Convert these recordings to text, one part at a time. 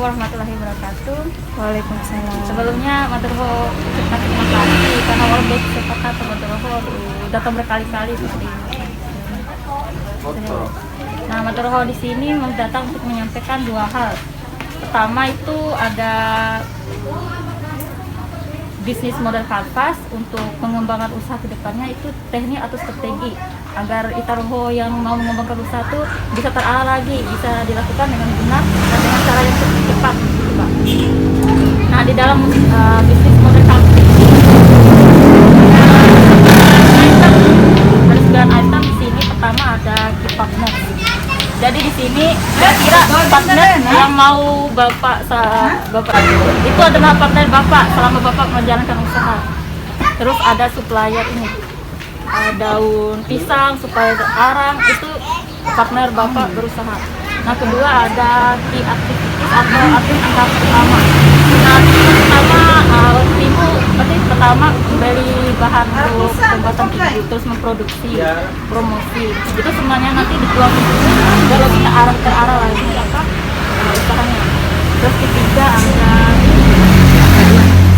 warahmatullahi wabarakatuh. Waalaikumsalam. Sebelumnya maturnuhun terima kasih karena walaupun sepakat maturnuhun datang berkali-kali seperti ini. Nah, maturnuhun di sini datang untuk menyampaikan dua hal. Pertama itu ada bisnis model kanvas untuk pengembangan usaha ke depannya itu teknik atau strategi agar Itaruho yang mau mengembangkan usaha itu bisa terarah lagi, bisa dilakukan dengan benar dan dengan cara yang cepat gitu, Pak. Nah, di dalam bisnis model kanvas ini ada 9 item di sini. Pertama ada key partner. Jadi di sini kira partner yang mau bapak itu adalah partner bapak selama bapak menjalankan usaha. Terus ada supplier ini, daun pisang, supplier arang, itu partner bapak berusaha. Nah, kedua ada key activities atau aktif tingkat pertama. Nah, timu berarti pertama beli bahan untuk pembuatan timu, terus memproduksi, promosi, itu semuanya nanti dijual udah lebih terarah lagi apa usahanya. Terus ketiga ada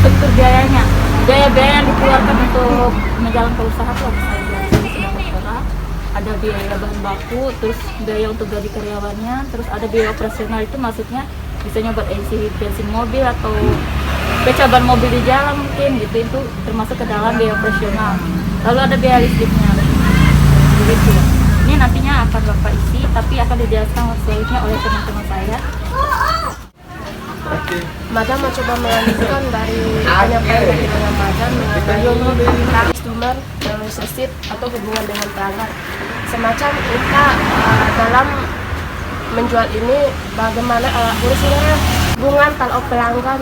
struktur biayanya, biaya yang dikeluarkan untuk menjalankan usaha tuh sudah tertera. Ada biaya bahan baku, terus biaya untuk gaji karyawannya, terus ada biaya operasional, itu maksudnya misalnya buat isi bensin mobil atau pecaban mobil di jalan mungkin gitu, itu termasuk ke dalam biaya operasional. Lalu ada biaya listriknya begitu. Ini nantinya akan bapak isi, tapi akan dijelaskan selanjutnya oleh teman-teman saya. Madam mencoba melanjutkan dari penyampaian dari Madam mengenai customer relationship atau hubungan dengan pelanggan. Semacam kita dalam menjual ini bagaimana sebenarnya hubungan kalau pelanggan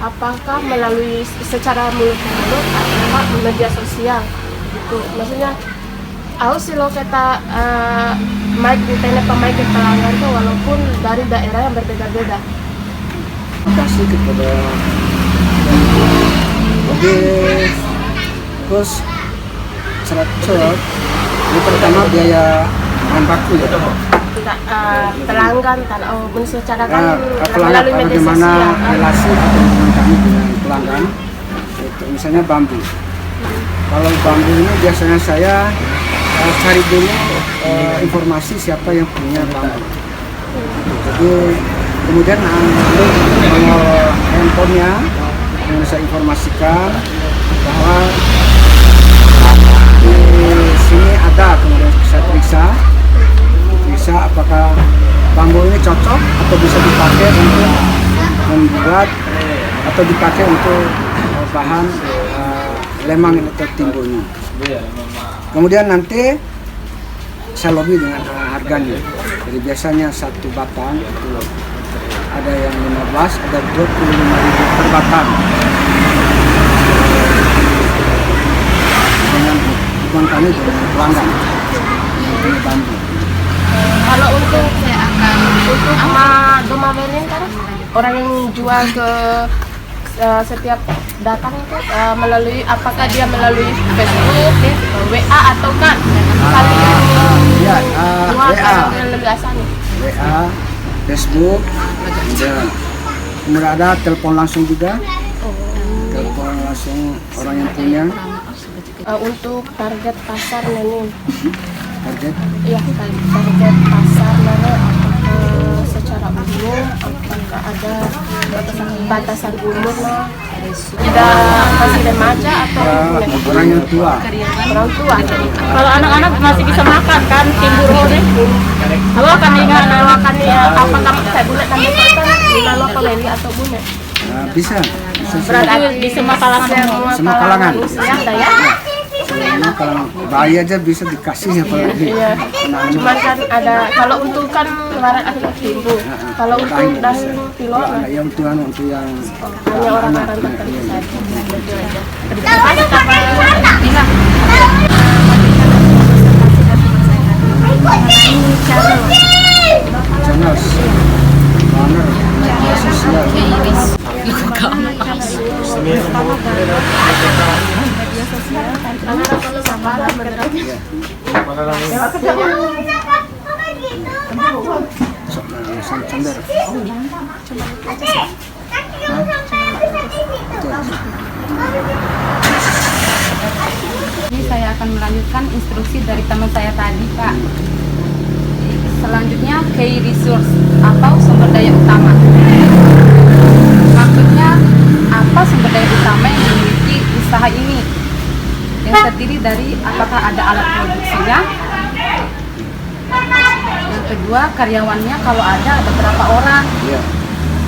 apakah melalui secara mulut ke mulut atau media sosial gitu. Maksudnya harus sih lo kita pemain ke pelanggan tuh walaupun dari daerah yang berbeda-beda. Terima kasih kepada terus syarat ini pertama biaya bahan baku ya. Pelanggan kalau secara kan melalui media sosial. Relasi atau hubungan kami dengan pelanggan itu misalnya bambu. Kalau bambu ini biasanya saya cari dulu informasi siapa yang punya bambu. Jadi kemudian nomor handphonenya yang saya informasikan bahwa di sini ada, kemudian saya periksa apakah bambu ini cocok atau bisa dipakai untuk membuat atau dipakai untuk bahan lemang atau timbunnya. Kemudian nanti saya lobby dengan harganya. Jadi biasanya satu batang itu ada yang 15, ada 25.000 per batang. Dengan hubungan kami dengan pelanggan yang bambu. Kalau untuk sama Domamelin kan orang yang jual ke setiap datang itu melalui apakah dia melalui Facebook, WA atau kan WA, Facebook, kemudian ada telepon langsung juga, telepon langsung orang yang punya. Untuk target pasar ini, Target? Iya, target pasar mana? Secara umum, apakah ada batasan umur lah? Tidak masih remaja atau orang yang tua? Orang tua. Kalau anak-anak masih bisa makan kan timbur deh. Kalau akan ingat Makan ya, apakah saya bulat tanda kata lalu pembeli atau bulat? Bisa. berarti di semua kalangan umum. Semua kalangan. Usia ada ya? Sebenarnya kalau bayi aja bisa dikasih apalagi. Iya. Cuman kan ada kalau untuk kan kemarin akhirnya timbul. Kalau untuk dari pilot Yang Tuhan untuk yang hanya orang-orang tertentu saja. Terima kasih Kak. Bila channel banner media sosial. kawasan Canberra. Cuma itu aja sih. Ini saya akan melanjutkan instruksi dari teman saya tadi, Pak. Selanjutnya key resource atau sumber daya utama. Maksudnya apa sumber daya utama yang dimiliki usaha ini? Yang terdiri dari apakah ada alat produksinya? Yang kedua, karyawannya kalau ada berapa orang? Iya.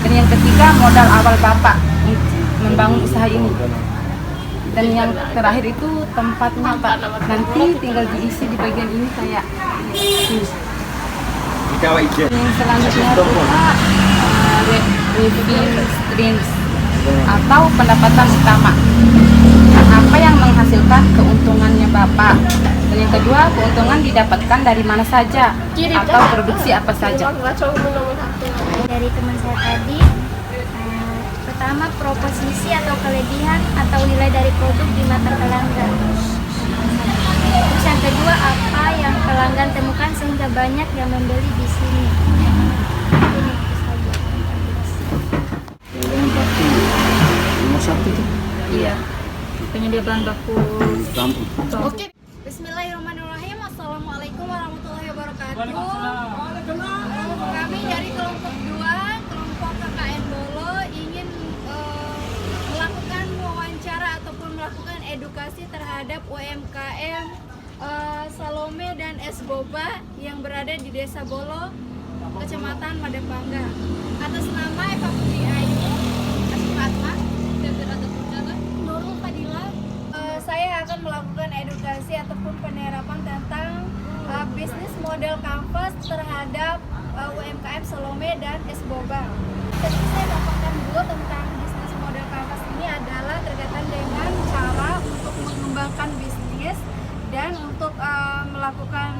Dan yang ketiga, modal awal Bapak untuk membangun usaha ini. Dan yang terakhir itu tempatnya, Pak. Nanti tinggal diisi di bagian ini kayak yang selanjutnya itu Pak, revenue streams atau pendapatan utama. Apa yang menghasilkan keuntungannya Bapak? Dan yang kedua, keuntungan didapatkan dari mana saja atau produksi apa saja? Dari teman saya tadi, pertama proposisi atau kelebihan atau nilai dari produk di mata pelanggan. Terus yang kedua, apa yang pelanggan temukan sehingga banyak yang membeli di sini. Dengan baku nomor 1 tuh Iya. Penyedia bahan baku bambu. Oke. Bismillahirrahmanirrahim. Assalamualaikum warahmatullahi wabarakatuh. Kami dari kelompok 2, kelompok KKN Bolo ingin melakukan wawancara ataupun melakukan edukasi terhadap UMKM Salome dan Es Boba yang berada di Desa Bolo, Kecamatan Madepangga. Atas nama Eva Putri Ayu, Asma, Nurul Fadila, saya akan melakukan edukasi ataupun penerapan tentang bisnis model kanvas terhadap UMKM Salome dan Es Boba. Jadi saya dapatkan dulu tentang bisnis model kanvas ini adalah terkaitan dengan cara untuk mengembangkan bisnis dan untuk melakukan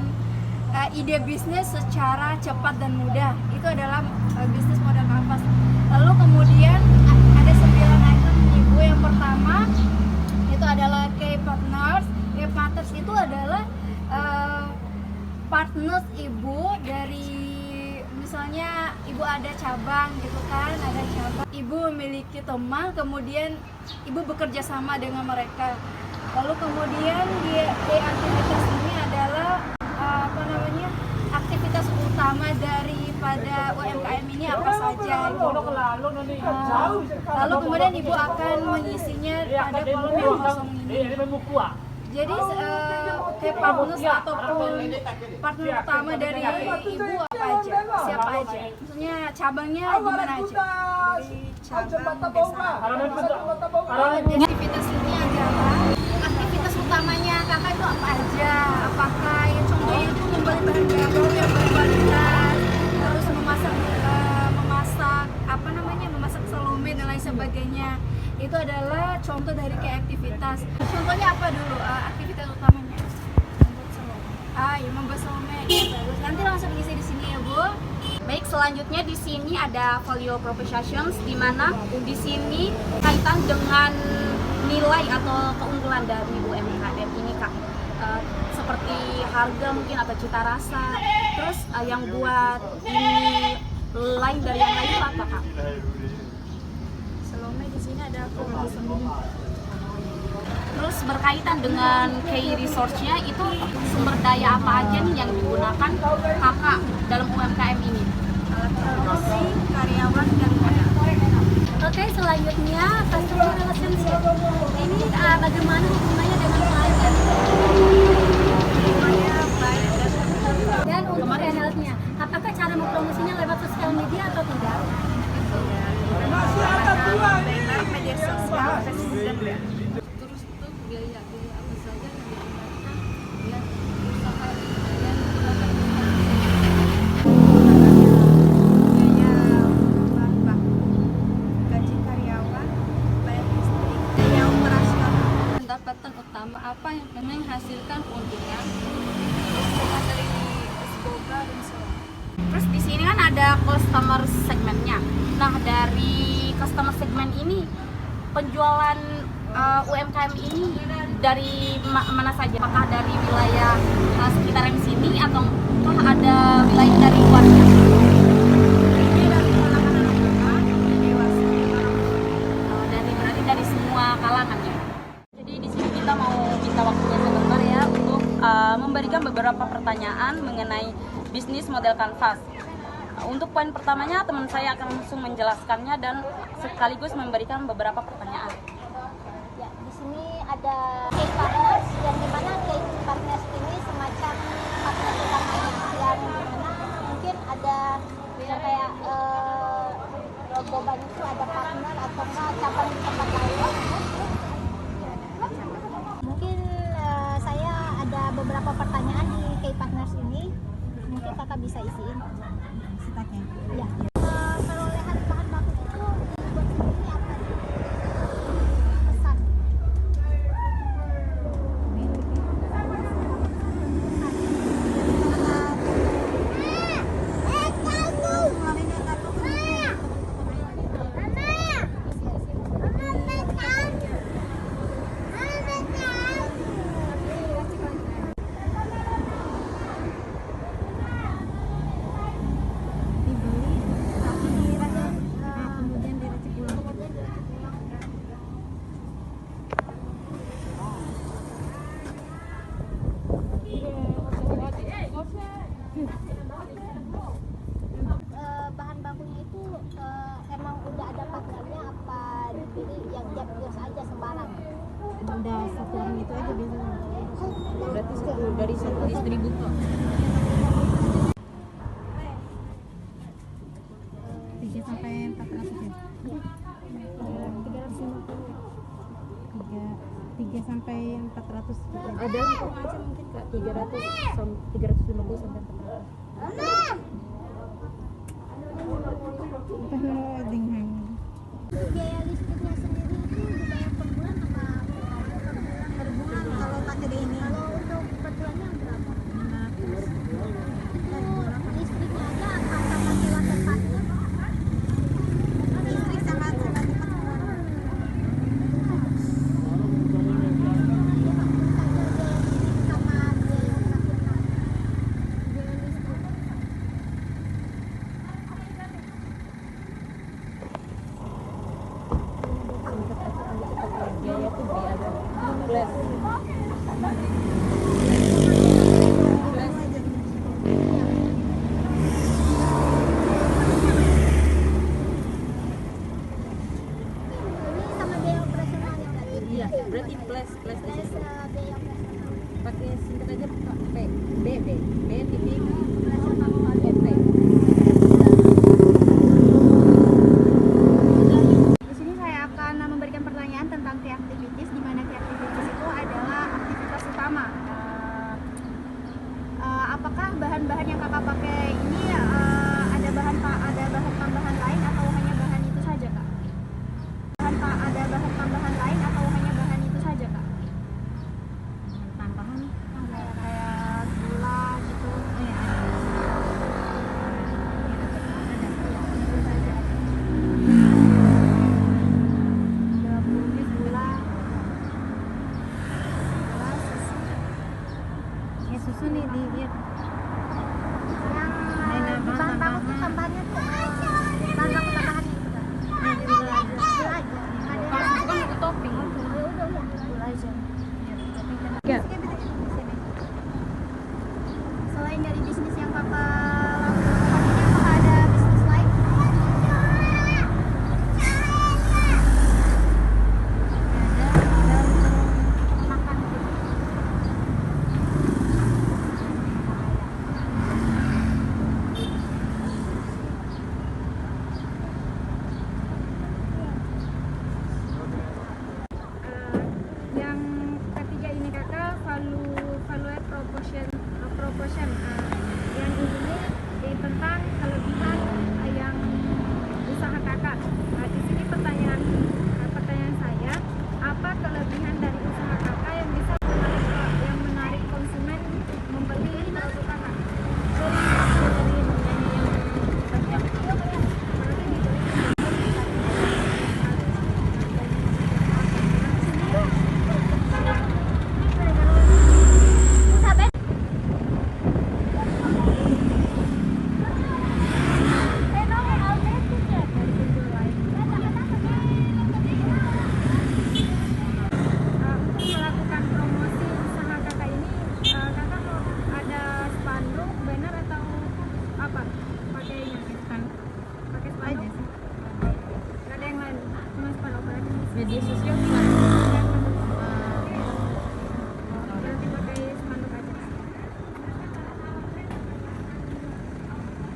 ide bisnis secara cepat dan mudah. Itu adalah bisnis model kanvas. Lalu kemudian ada 9 item ibu. Yang pertama itu adalah key partners. Key partners itu adalah partners ibu dari, misalnya ibu ada cabang gitu kan, ada cabang. Ibu memiliki teman, kemudian ibu bekerja sama dengan mereka. Lalu kemudian di aktivitas ini adalah aktivitas utama daripada UMKM ini apa saja gitu. Lalu kemudian ibu akan mengisinya pada kolom yang kosong ini. Jadi kayak partners ataupun partner utama dari ibu apa aja, siapa aja, maksudnya cabangnya di mana aja, dari cabang desa. Aktivitas ini adalah aktivitas utamanya kakak itu apa aja, apakah ya contohnya itu membeli bahan baku yang berkualitas, terus memasak memasak Salome dan lain sebagainya. Itu adalah contoh dari kayak aktivitas. Contohnya apa dulu aktivitas utamanya? Membuat Salome. Bagus. Nanti langsung isi di sini ya Bu. Baik, selanjutnya di sini ada value propositions, di mana di sini kaitan dengan nilai atau keunggulan dari UMKM ini Kak. Seperti harga mungkin atau cita rasa. Terus yang buat ini lain dari yang lain itu apa Kak? Salome di sini ada terus berkaitan dengan key resource-nya itu sumber daya apa aja nih yang digunakan kakak dalam UMKM ini? Alat produksi, karyawan, dan modal. Oke, selanjutnya customer relationship. Ini bagaimana hubungannya dengan pelanggan? Hubungannya baik dan untuk channel-nya, apakah cara mempromosinya lewat sosial media atau tidak? Media sosial, Facebook dan web. Terus itu biaya apa saja yang digunakan ya usaha dan biaya bahan baku, gaji karyawan, bayar listrik, biaya operasional. Pendapatan utama apa yang menghasilkan keuntungan dari Esboba dan Salome. Terus di sini kan ada customer segmentnya. Nah, dari customer segment ini penjualan UMKM ini dari mana saja? Apakah dari wilayah sekitaran sini atau ada wilayah dari luarnya? pemahaman mengenai bisnis model kanvas. Untuk poin pertamanya, teman saya akan langsung menjelaskannya dan sekaligus memberikan beberapa pertanyaan. Ya, di sini ada K-Partners, yang dimana K-Partners ini semacam partner utamanya, yang dimana mungkin ada yang kayak logo banyak itu ada partner atau enggak cabang di tempat lain. Mungkin saya ada beberapa pertanyaan di K-Partners ini, mungkin kakak bisa isiin. Ya. Perolehan bahan baku itu dibuat sendiri apa nih? Pesan. Bahan bakunya itu emang udah ada partnernya apa dibeli yang tiap kios aja sembarang? Udah satu orang itu aja biasanya. Berarti dari satu distributor. 3 sampai 400 ya. 3 sampai 400 juga. Ada informasi mungkin Kak 350 sampai 400. Pero dengan Biaya listriknya sendiri itu dibayar per bulan apa per bulan? Kalau pakai ini. Kalau untuk per bulannya berapa? Itu listriknya aja apa sama sewa tempatnya? Listrik sama sewa tempat semua. Sama biaya operasional. Biaya listrik. Biaya itu biaya plus. Ini sama biaya operasionalnya berarti? Iya, berarti plus di Plus situ. biaya operasional. Pakai singkat aja Pak. B titik Operasional. OP. Di sini saya akan memberikan pertanyaan tentang key activities, di mana key activities itu adalah aktivitas utama. Apakah bahan-bahan yang kakak pakai ini ada bahan tambahan lain atau hanya bahan itu saja kak? Ada bahan tambahan lain atau hanya bahan itu saja kak? tambahan Kayak gula gitu. Itu saja. Ada tumis gula, susu. susu nih di Yang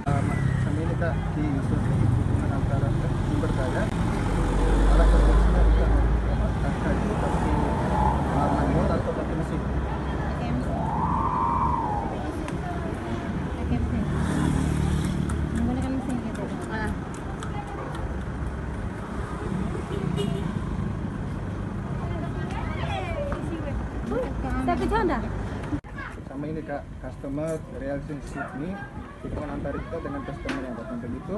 Kami ini Kak diikuti hubungan antara sumber daya alat produksinya juga kakak itu pakai manual atau pakai mesin. pakai mesin menggunakan mesin gitu. Saya bercanda. Sama ini Kak, customer relationship ini hubungan antara kita dengan customer yang datang begitu,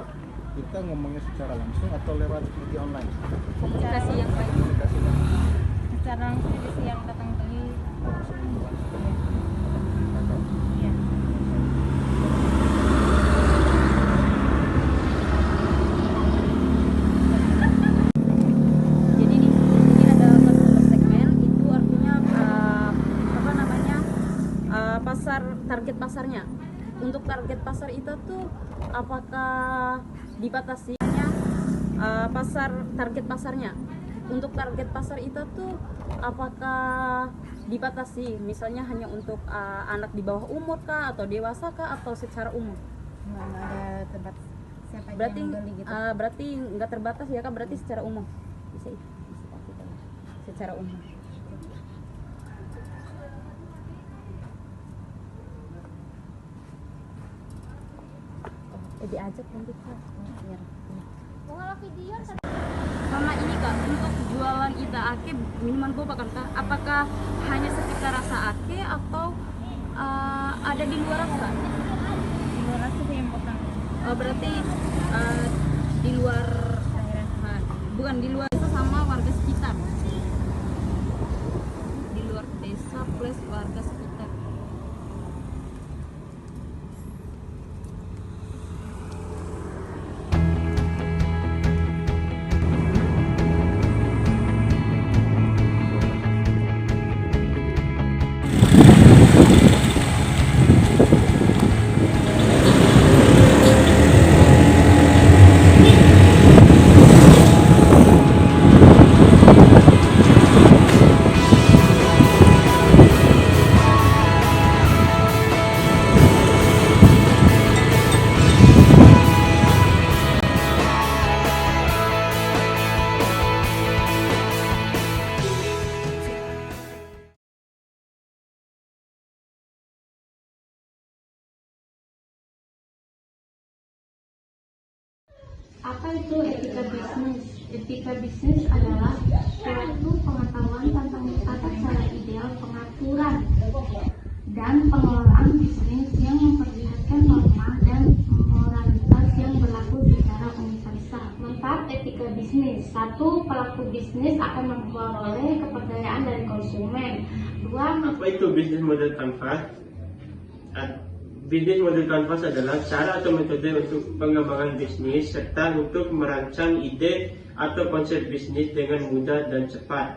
kita ngomongnya secara langsung atau lewat media online. Komunikasi yang baik Komunikasi yang secara langsung jadi yang datang beli. Iya. Jadi di sini ada customer segmen, itu artinya apa namanya pasar, target pasarnya. Untuk target pasar itu tuh apakah dibatasinya pasar target pasarnya? Untuk target pasar itu tuh apakah dibatasi, misalnya hanya untuk anak di bawah umur kah, atau dewasa kah, atau secara umum? Nggak ada tempat siapa aja Berarti yang beli gitu. berarti nggak terbatas ya kak, berarti secara umum bisa itu secara umum. Diajak nanti kak. Mengolah video Sama ini kak, untuk jualan ita ake minuman boba kan kak, apakah hanya sekitar rasa ake atau ada di luar rasa? Di luar rasa sih yang potong. Berarti di luar daerah, bukan di luar desa sama warga sekitar. Di luar desa plus warga sekitar. Apa itu etika bisnis? Etika bisnis adalah suatu pengetahuan tentang tata cara ideal pengaturan dan pengelolaan bisnis yang memperlihatkan norma dan moralitas yang berlaku secara universal. Manfaat etika bisnis: 1. Pelaku bisnis akan memperoleh kepercayaan dari konsumen. 2. Apa itu bisnis model kanvas? Bisnis model kanvas adalah cara atau metode untuk pengembangan bisnis serta untuk merancang ide atau konsep bisnis dengan mudah dan cepat.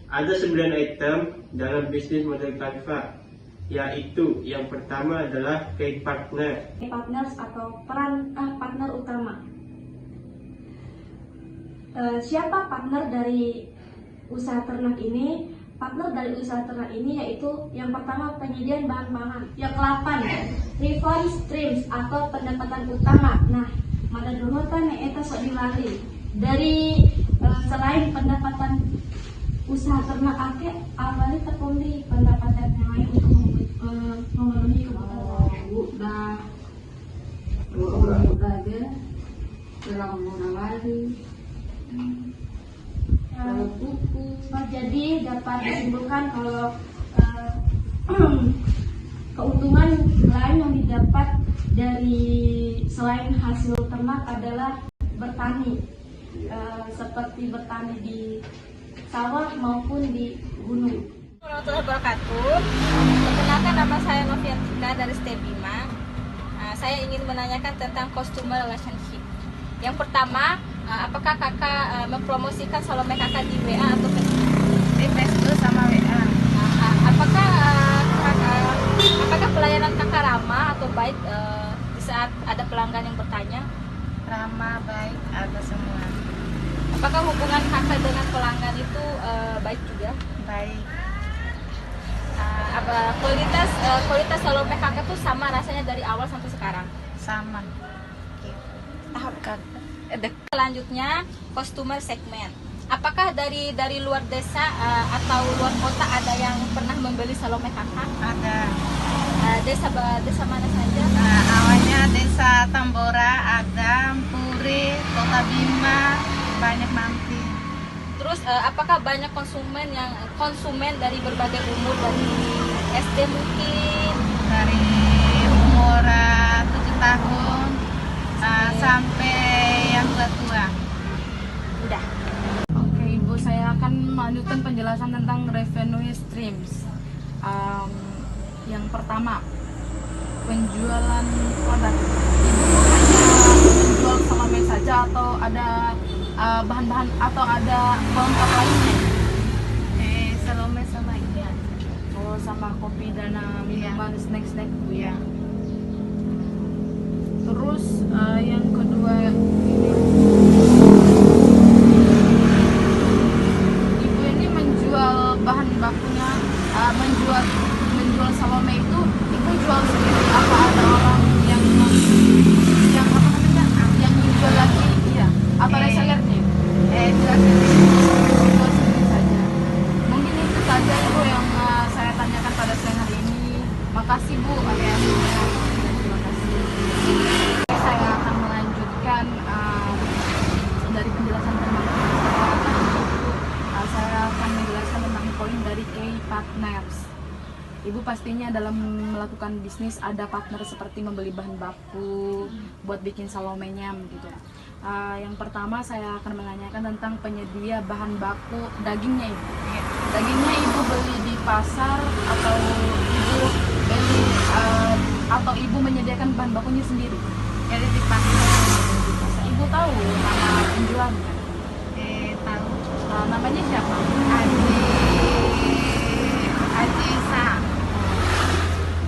Ada 9 item dalam bisnis model kanvas, yaitu yang pertama adalah key partner. Partners atau partner utama. Siapa partner dari usaha ternak ini? Partner dari usaha ternak ini yaitu yang pertama penyediaan bahan pangan, yang ke-8 revenue streams atau pendapatan utama. Nah, mada dulu kan eta sok dilari dari selain pendapatan usaha ternak ake awalnya terpenuhi pendapatan yang lain untuk memenuhi kebutuhan jadi dapat disimpulkan kalau keuntungan lain yang didapat dari selain hasil ternak adalah bertani, seperti bertani di sawah maupun di gunung. Warahmatullahi wabarakatuh. Perkenalkan, nama saya Noviantika dari Stebima. Saya ingin menanyakan tentang customer relationship. Yang pertama, apakah kakak mempromosikan Salome kakak di WA atau Facebook? Di Facebook sama WA. Apakah pelayanan kakak ramah atau baik di saat ada pelanggan yang bertanya? Ramah, baik, ada semua. Apakah hubungan kakak dengan pelanggan itu baik juga? Baik. Kualitas Salome kakak tuh sama rasanya dari awal sampai sekarang? sama. Selanjutnya customer segment. Apakah dari luar desa atau luar kota ada yang pernah membeli Salome kakak? Ada. Desa mana saja? Awalnya desa Tambora, Adam, Puri, Kota Bima, banyak nanti. Terus apakah banyak konsumen dari berbagai umur, dari SD mungkin? Dari umur 7 tahun sampai yang tua-tua. Udah. Oke, Ibu, saya akan melanjutkan penjelasan tentang revenue streams. Yang pertama, penjualan produk. Ibu hanya menjual Salome saja atau ada bahan-bahan atau ada pelengkap lainnya? Salome sama ini aja. Oh, sama kopi dan minuman, snack-snack Bu ya. Terus yang kedua ini, Ibu ini menjual bahan bakunya, menjual Salome itu Ibu jual sendiri apa ada orang yang apa namanya yang menjual lagi, iya, apa resellernya? Jual sendiri. Jual sendiri saja. Mungkin itu saja Ibu yang saya tanyakan pada siang hari ini. Makasih Bu atas terima kasih. Saya akan melanjutkan dari penjelasan teman-teman saya akan menjelaskan tentang poin dari key partners. Ibu pastinya dalam melakukan bisnis ada partner seperti membeli bahan baku buat bikin Salomenya gitu. Yang pertama saya akan menanyakan tentang penyedia bahan baku dagingnya Ibu. Dagingnya Ibu beli di pasar atau Ibu beli atau Ibu menyediakan bahan bakunya sendiri? Jadi di pasar. Ibu tahu nama penjualnya? Tahu. Namanya siapa? Haji Isa.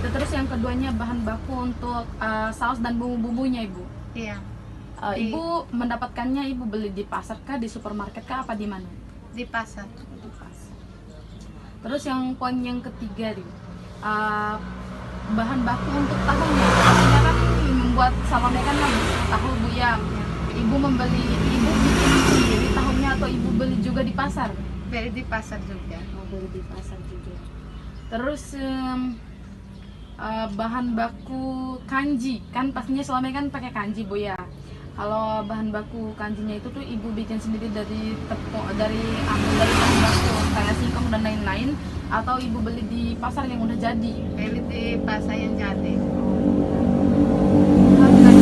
Terus yang keduanya bahan baku untuk saus dan bumbu-bumbunya Ibu. Iya. Ibu mendapatkannya Ibu beli di pasar kah, di supermarket kah, apa di mana? Di pasar. Di pasar. Terus yang poin yang ketiga nih, bahan baku untuk tahunya. Pastinya kan membuat Salome kan tahu Bu ya. Ibu bikin sendiri tahunya atau Ibu beli juga di pasar? Beli di pasar juga. Oh, beli di pasar juga. Terus bahan baku kanji kan pastinya Salome kan pakai kanji Bu ya. Kalau bahan baku kanjinya itu tuh Ibu bikin sendiri dari tepung, dari bahan baku kayak singkong dan lain-lain, atau Ibu beli di pasar yang udah jadi? Beli di pasar yang jadi. Tentang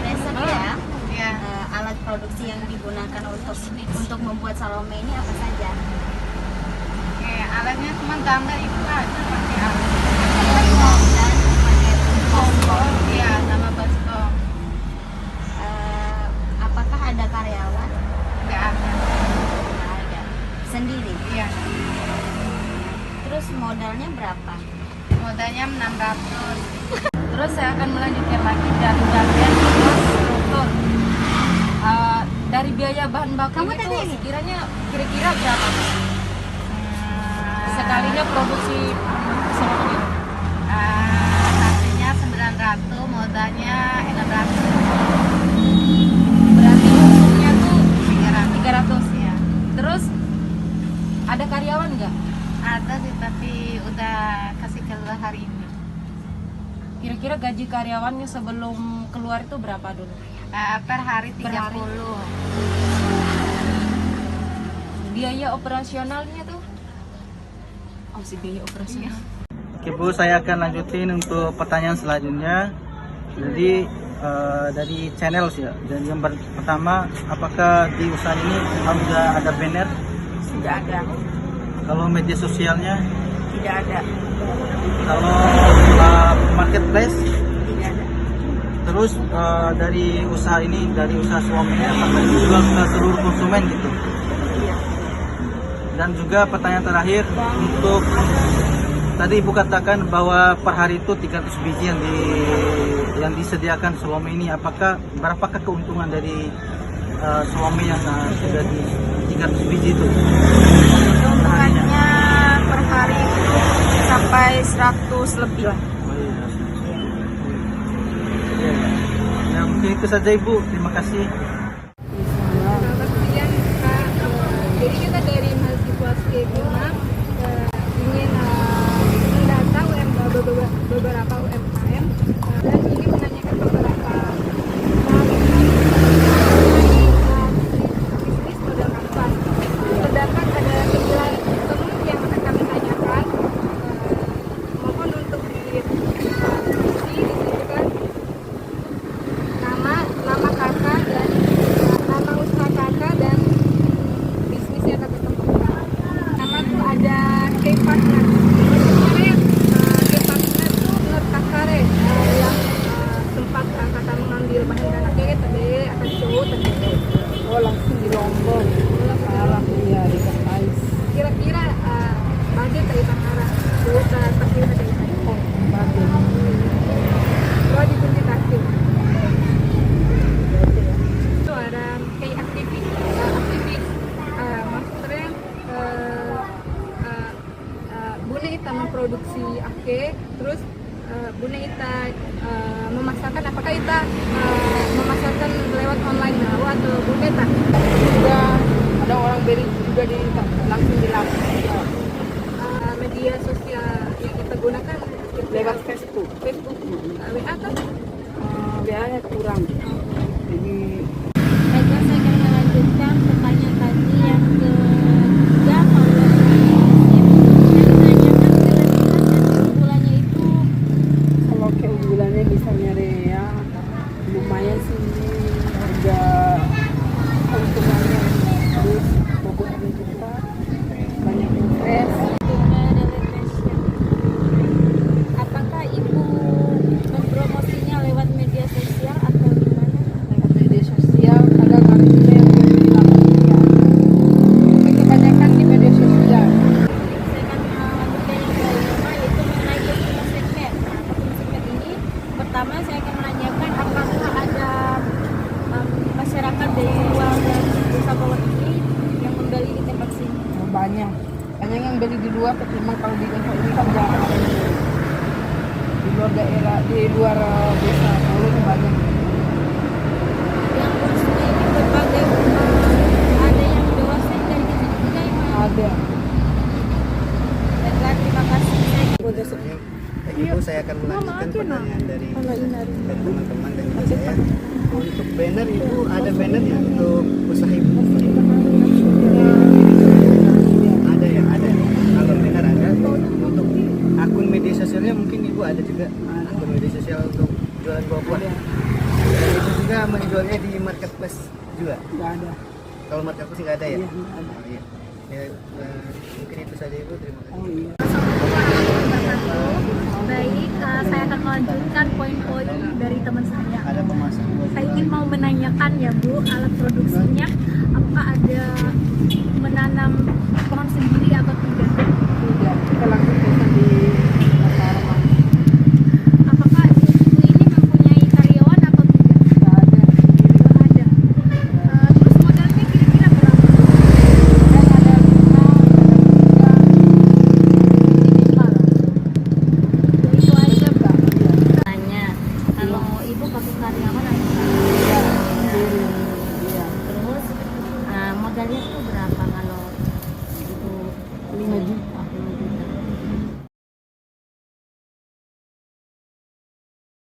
resep ya, alat produksi yang digunakan untuk membuat Salome ini apa saja? Alatnya cuma gambar itu aja, pakai alat. Dan pakai baskom. Iya, sama baskom. Apakah ada karyawan? Nggak ada. Nggak ada. Sendiri? Iya. Terus modalnya berapa? Modalnya 600. Terus saya akan melanjutkan lagi dari bagian struktur. Dari biaya bahan baku itu sekiranya kira-kira berapa? Sekalinya produksi Salome. Harganya 900, modalnya 600. Berarti untungnya tuh 300 ya. Terus ada karyawan nggak? Ada sih, tapi udah kasih keluar hari ini. Kira-kira gaji karyawannya sebelum keluar itu berapa dulu? Per hari 30. Per hari. Biaya operasionalnya tuh? Oh, si biaya operasional. Oke Bu, saya akan lanjutin untuk pertanyaan selanjutnya. Jadi dari channel sih ya. Dan yang pertama, apakah di usaha ini sudah ada banner? Tidak ada. Kalau media sosialnya? Tidak ada. Kalau marketplace? Tidak ada. Terus dari usaha ini, dari usaha suaminya, apakah dijual ke seluruh konsumen gitu? Iya. Dan juga pertanyaan terakhir, untuk tadi Ibu katakan bahwa per hari itu 300 biji yang disediakan Salome ini, berapakah keuntungan dari Salome yang sudah di 300 biji itu? lebih lah. Oh, iya. Ya, mungkin itu saja Ibu. Terima kasih. Selamat siang Kak. Jadi kita dari mahasiswa Stebima ingin mendata beberapa UMKM dan ingin menanyakan beberapa bisnis model kanvas. Terdapat ada 9 item yang akan kami tanyakan. Mohon untuk diisi kan nama kakak dan nama usaha kakak dan bisnis yang kakak kembangkan. Nama tuh ada K-Partner. Sebenarnya K-Partner tuh menurut kakak yang sempat kakak mengambil bahan dana kayak tadi akan show tadi. Oh, langsung di Lombok. Arah iya di Kepais. Kira-kira budget dari kakak sudah terkira dari Thailand. Bagus. Kalau dikunci itu ada kayak aktivis maksudnya Bune Ita memproduksi ake, terus Bune Ita memasarkan, apakah Ita memasarkan lewat online now atau Bune Ita? Juga ada orang beli juga langsung di lapangan. Media sosial yang kita gunakan Lewat Facebook. WA kan? Biayanya kurang. Jadi Baiklah, saya akan melanjutkan pertanyaan tadi yang ketiga. Kalau keunggulannya itu kalau keunggulannya misalnya ya lumayan sih harga keuntungannya, terus pokoknya juga banyak invest. apakah ibu mempromosinya lewat media sosial atau gimana? Lewat media sosial kadang ada juga yang beli di lapangan, tapi kebanyakan di media sosial. Saya akan melanjutkan yang kelima, yaitu mengenai customer segment. Customer segment ini pertama saya akan menanyakan apakah ada masyarakat dari luar dari desa bawah ini yang membeli di tempat sini. Banyak yang beli di luar, tapi memang kalau di desa ini kan jarang ada yang beli. Di luar daerah, di luar desa Palu itu banyak. Yang khususnya ini berbagai ada yang dewasa dari kecil juga ya Pak? Ada. Baiklah, terima kasih. Ibu, saya akan melanjutkan pertanyaan dari teman-teman dan juga saya. Untuk banner Ibu, ada bannernya untuk usaha Ibu? Ada ya, ada. Kalau banner ada. Untuk akun media sosialnya mungkin Ibu ada juga akun media sosial untuk jualan buah-buah. Dan Ibu juga menjualnya di marketplace juga? Nggak ada. Kalau marketplace nggak ada ya? Iya, nggak ada. Oh, iya. Ya, mungkin itu saja Ibu, terima kasih. Oh iya. Baik, saya akan melanjutkan poin-poin dari teman saya. Ada pemasaran. Saya ingin mau menanyakan ya Bu, alat produksinya apakah ada menanam pohon sendiri atau tidak? Tidak, kita langsung pesan di pasaran. Apakah ibu ini mempunyai karyawan atau tidak? Nggak ada. Tidak ada. Terus modalnya kira-kira berapa? Kadang ada 5, kadang 3. Itu aja Mbak. Tanya, kalau ibu pakai karyawan atau enggak? Iya. Terus modalnya tuh